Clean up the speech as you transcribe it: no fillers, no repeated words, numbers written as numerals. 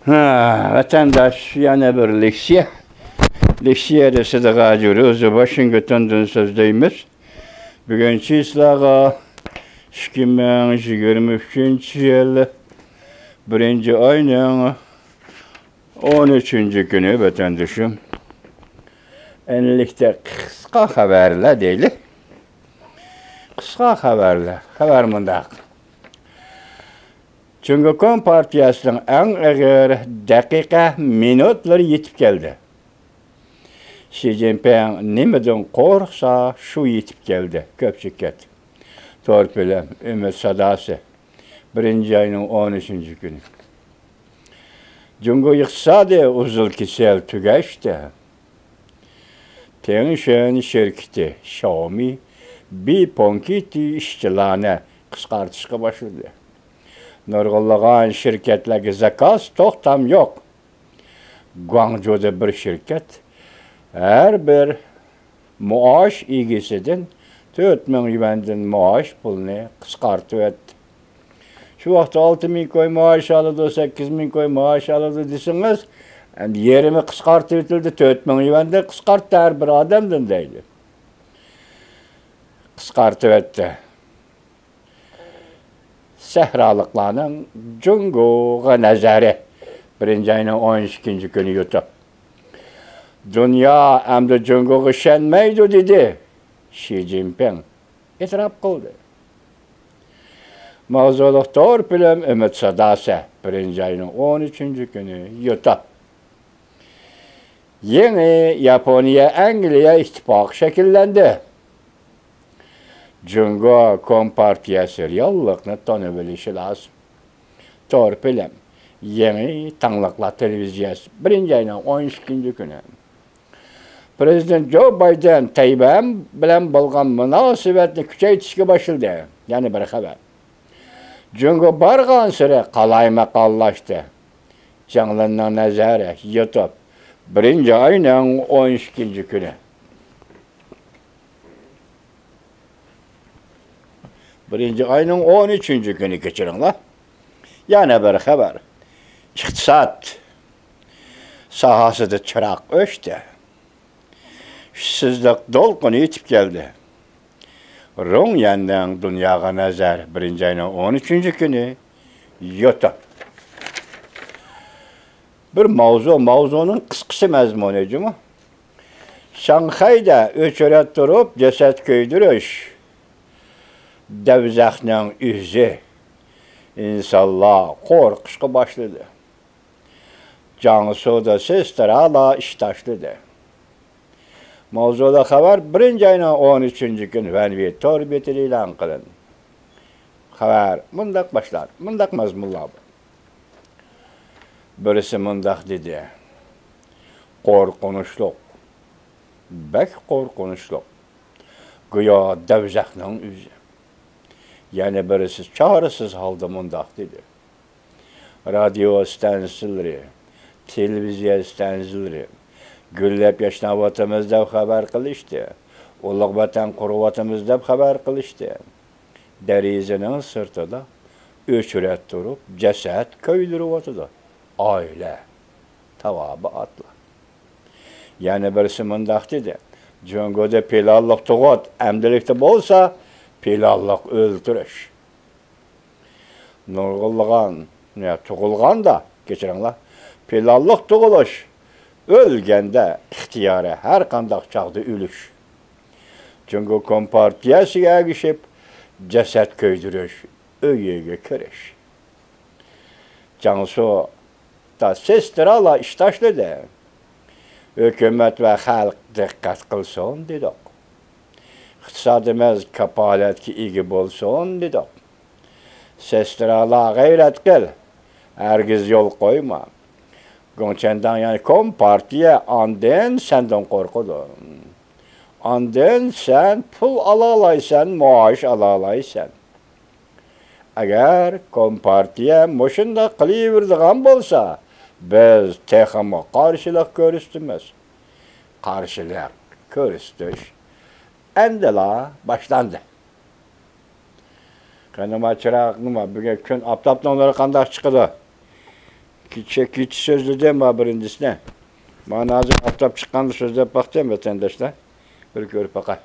Vatandaş yana bir leksiya. Leksiyada sıdığa jürüz, Washington'dan sözdeyimiz. Bugün çislağa 2023 yıl 1. ayının 13. günü vatandaşım. Enlikte kısa haberler değil. Kısa haberler. Haber mındak. Çünkü Kompartiyasının en ağır dakika, minutları yetip geldi. Xi Jinping nimeden korksa şu yetip geldi. Köpçüket. Torpilem, Ümit Sadası. 1. ayının 13. günü. Cungo iqtisadi uzul kisel tügeçti. Tengshen şirketi Xiaomi bir ponkiti işçilerine kıskartışka başladı. Nurgulluğun şirketlerine zakaz toxtam yok. Guangzhou'da bir şirket her bir maaş ilgisinden 4.000 yuan'dan maaş pulunu kıskartı etti. Şu vaxt 6.000 koy maaş alırdı, 8.000 koy maaş alırdı desiniz, yerimi kıskartı etildi, 4.000 yuan'dan kıskarttı her bir adamdan deydi. Kıskartı etti. Sehralıklarının Cungo'ya nazarı 1. ayının 12. günü yutup. Dünya emdi Cungo'ya şenmeydi dedi Xi Jinping. İtiraf kıldı. Mağzuluk torpilem Ümit Sadası 1. ayının 13. günü yutup. Yeni Japonya-Angliya ittifakı şekillendi. Cungo Kompartiyası reallıqını tanıbilişi lazım. Torpilem, yeni Tanlıqlar Televiziyası 1. ayının 12. günü. Prezident Joe Biden Tayyip'em bilen bolgan münasibetini küçeytişke başladı. Yani bir haber. Cungo bargan sıra qalaymakallaştı. Canlının nazarı yutup 1. ayının 12. günü. 1. ayının 13. günü geçirinler. Yani bir haber. İktisat sahasıda çırak öçtü. İşsizlik dolkunu yetip geldi. Rung yandan dünyaya nazar 1. ayının 13. günü yutup. Bir mavzunun kıskısı mezmunu mu? Şanghay'da öçöret durup ceset köydürüş. Devzakның yüzü insanlar korkuşqa başladı. Cansu'da seslerala iştaşladı. Mavzuda haber 1. ayının 13. gün Venvi torbeti ilan kılın. Haber mundak başlar, mundak mazmunlar. Birisi mundak dedi. Korkunuşluk. Bek korkunuşluk. Güya devzakның yüzü. Yani birisi çağrısız halde mundak dedi. Radyo stansiyaları, televizyon stansiyaları, güllep yaşnavatımızda haber kılıştı. Uluk vatan kuruvatımızda haber kılıştı. Derizinin sırtında öçüret durup ceset köydürüvatıdı. Aile, tavabı atla. Yani birisi mundak dedi. Cungo'da pilallık tuğut, emdilikte bolsa, pilallık öldürüş. Nurgulluğun, tuğulgan da, geçirinler, pilallık tuğuluş, ölgende ihtiyarı her kandak çağdı ülüş. Çünkü Kompartiyası gişip, ceset köydürüş, öyege körüş. Cansu da sestirala iştaşladı. Hükümet ve halk dikkat kılsın dedik. İktisadımız kapaletki igi bolsun dedik. Sestirala gayret kıl. Hergiz yol koyma. Gonçendan yani Kompartiya anden senden korkudu. Anden sen pul alalaysan, maaş alalaysan. Eğer Kompartiya moşunda kılıverdiğin bolsa, biz texama karşılık görüstümüz. Karşılık görüstüş. Endela başlandı. Kanıma çırağıma bugün gün aptaptan onlara kandak çıkıdı. Kiç sözlü deme ha birincisi ne? Bana hazır aftap çıkanlı sözler bak deme vatandaşlar. Bir görüp bakar.